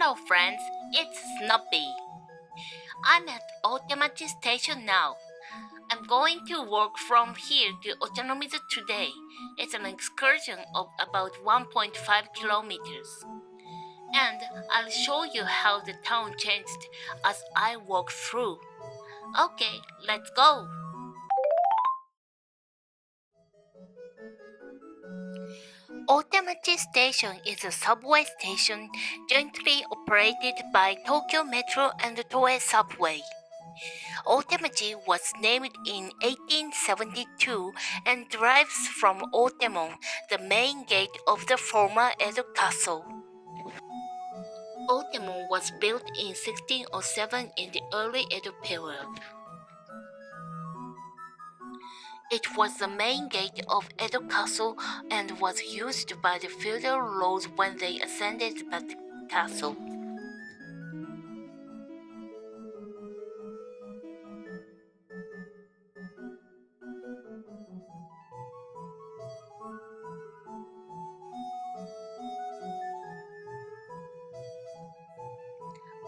Hello friends, it's Snoopy. I'm at Otemachi station now. I'm going to walk from here to Otemachi today. It's an excursion of about 1.5 kilometers. And I'll show you how the town changed as I walk through. Okay, let's go. Otemachi Station is a subway station jointly operated by Tokyo Metro and the Toei Subway. Otemachi was named in 1872 and derives from Otemon, the main gate of the former Edo Castle. Otemon was built in 1607 in the early Edo period. It was the main gate of Edo Castle and was used by the feudal lords when they ascended the castle.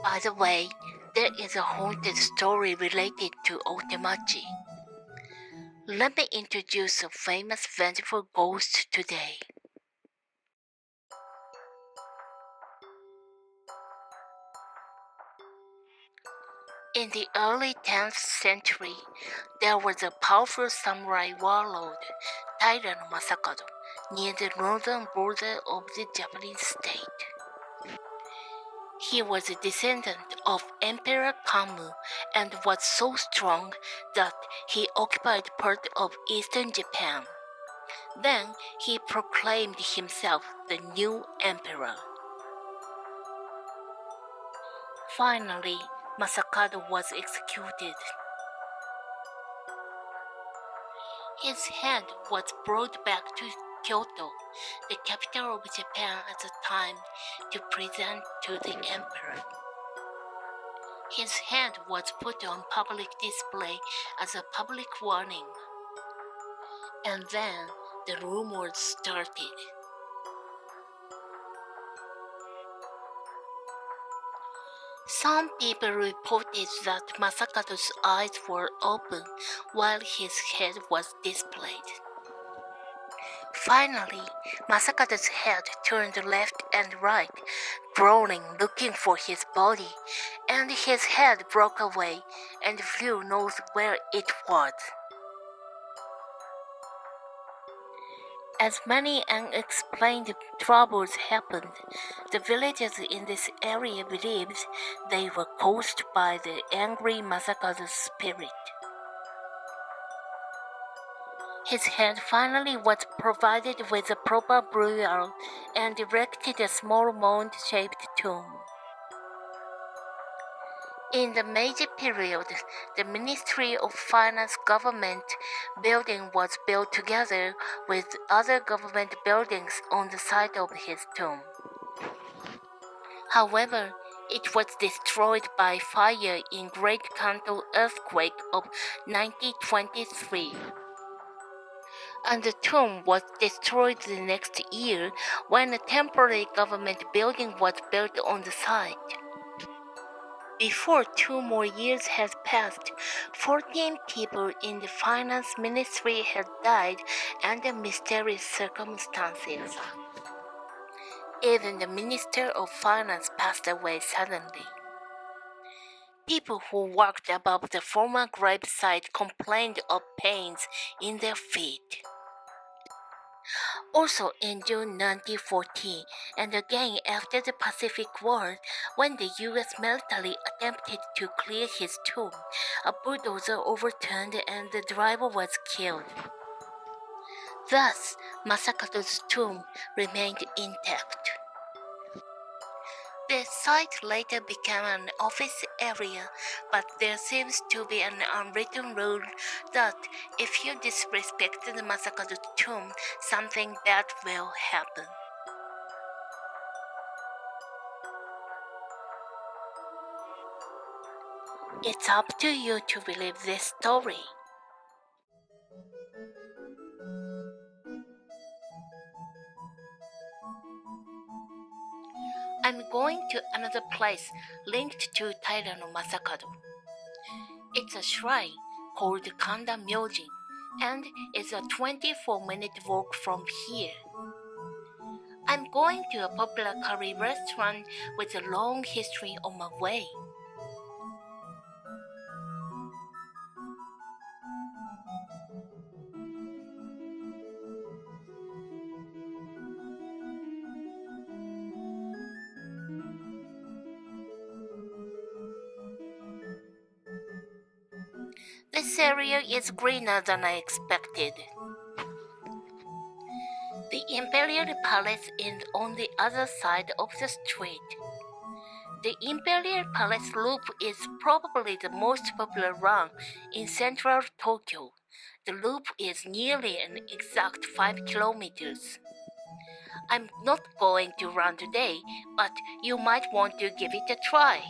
By the way, there is a haunted story related to Otemachi. Let me introduce a famous vengeful ghost today. In the early 10th century, there was a powerful samurai warlord, Taira no Masakado, near the northern border of the Japanese state. He was a descendant of Emperor Kammu and was so strong that he occupied part of eastern Japan. Then he proclaimed himself the new emperor. Finally, Masakado was executed. His head was brought back to Kyoto, the capital of Japan at the time, to present to the emperor. His head was put on public display as a public warning. And then the rumors started. Some people reported that Masakado's eyes were open while his head was displayed. Finally, Masakado's head turned left and right, crawling looking for his body, and his head broke away and few knows where it was. As many unexplained troubles happened, the villagers in this area believed they were caused by the angry Masakado's spirit. His head finally was provided with a proper burial and erected a small mound-shaped tomb. In the Meiji period, the Ministry of Finance government building was built together with other government buildings on the site of his tomb. However, it was destroyed by fire in Great Kanto earthquake of 1923. And the tomb was destroyed the next year when a temporary government building was built on the site. Before 2 more years had passed, 14 people in the finance ministry had died under mysterious circumstances. Even the minister of finance passed away suddenly. People who walked above the former gravesite complained of pains in their feet. Also in June 1914, and again after the Pacific War, when the U.S. military attempted to clear his tomb, a bulldozer overturned and the driver was killed. Thus, Masakado's tomb remained intact. The site later became an office area, but there seems to be an unwritten rule that if you disrespect the Masakado's tomb, something bad will happen. It's up to you to believe this story. I'm going to another place linked to Taira no Masakado. It's a shrine called Kanda Myojin and it's a 24-minute walk from here. I'm going to a popular curry restaurant with a long history on my way. This area is greener than I expected. The Imperial Palace is on the other side of the street. The Imperial Palace Loop is probably the most popular run in central Tokyo. The loop is nearly an exact 5 kilometers. I'm not going to run today, but you might want to give it a try.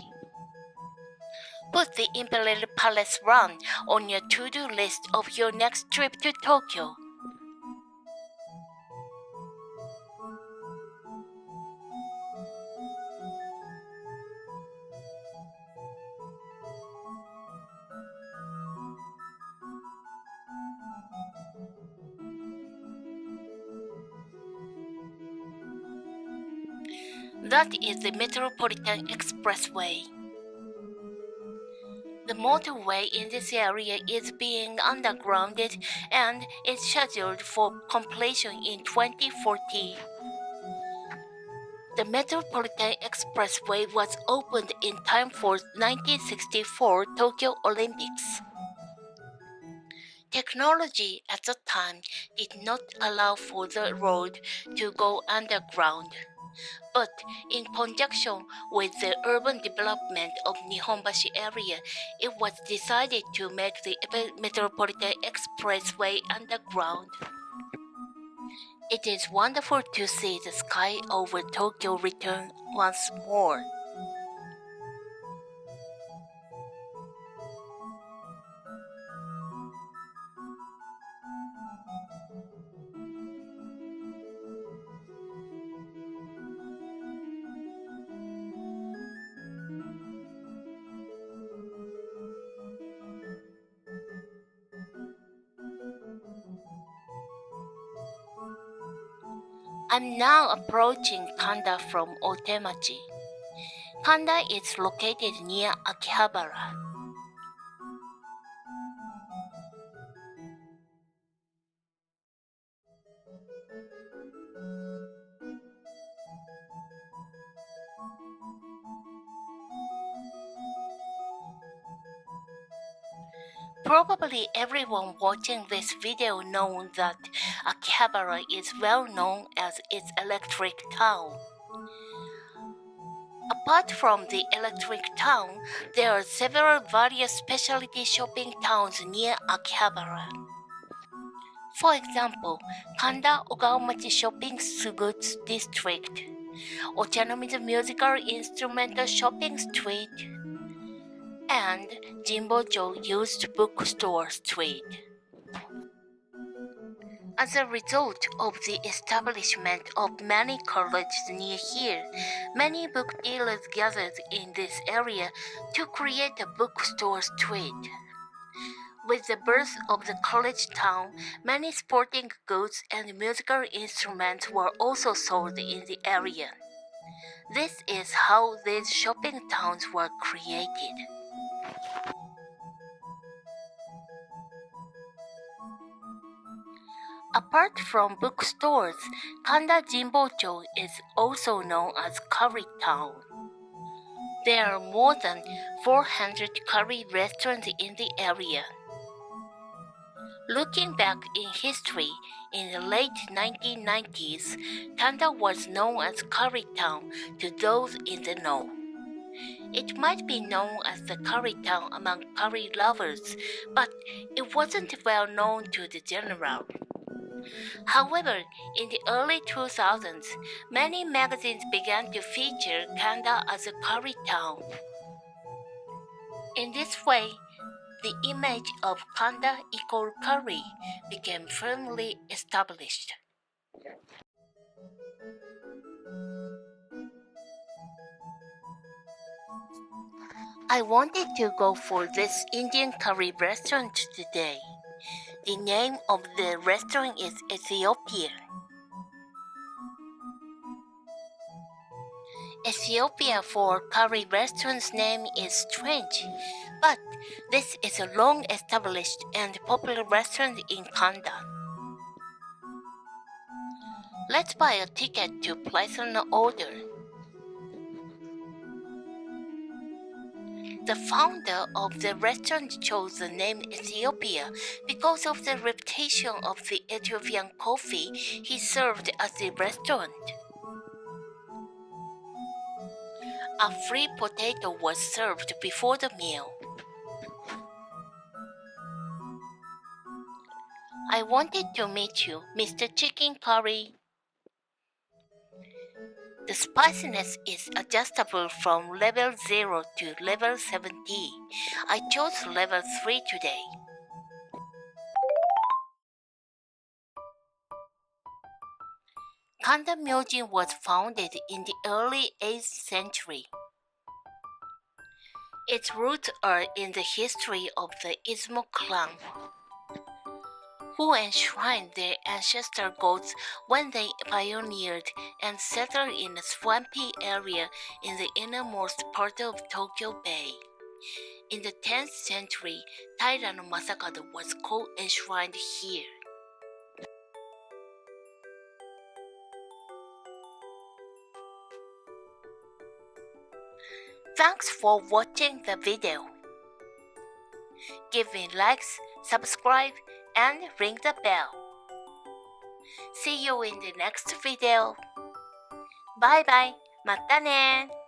Put the Imperial Palace run on your to-do list of your next trip to Tokyo. That is the Metropolitan Expressway. The motorway in this area is being undergrounded and is scheduled for completion in 2040. The Metropolitan Expressway was opened in time for 1964 Tokyo Olympics. Technology at the time did not allow for the road to go underground. But in conjunction with the urban development of Nihonbashi area, it was decided to make the Metropolitan Expressway underground. It is wonderful to see the sky over Tokyo return once more. I'm now approaching Kanda from Otemachi. Kanda is located near Akihabara. Probably everyone watching this video knows that Akihabara is well known as its electric town. Apart from the electric town, there are several various specialty shopping towns near Akihabara. For example, Kanda Ogaomachi Shopping Goods District, Ochanomizu Musical Instrumental Shopping Street, and Jinbocho Used Bookstore Street. As a result of the establishment of many colleges near here, many book dealers gathered in this area to create a bookstore street. With the birth of the college town, many sporting goods and musical instruments were also sold in the area. This is how these shopping towns were created. Apart from bookstores, Kanda Jinbocho is also known as Curry Town. There are more than 400 curry restaurants in the area. Looking back in history, in the late 1990s, Kanda was known as Curry Town to those in the know. It might be known as the curry town among curry lovers, but it wasn't well known to the general. However, in the early 2000s, many magazines began to feature Kanda as a curry town. In this way, the image of Kanda equal curry became firmly established. I wanted to go for this Indian curry restaurant today. The name of the restaurant is Ethiopia. Ethiopia for curry restaurant's name is strange, but this is a long-established and popular restaurant in Kanda. Let's buy a ticket to place an order. The founder of the restaurant chose the name Ethiopia because of the reputation of the Ethiopian coffee he served at the restaurant. A free potato was served before the meal. I wanted to meet you, Mr. Chicken Curry. The spiciness is adjustable from level 0 to level 70. I chose level 3 today. Kanda Myojin was founded in the early 8th century. Its roots are in the history of the Izumo clan, who enshrined their ancestor gods when they pioneered and settled in a swampy area in the innermost part of Tokyo Bay. In the 10th century, Taira no Masakado was co-enshrined here. Thanks for watching the video. Give me likes, subscribe, and ring the bell. See you in the next video. Bye bye. またね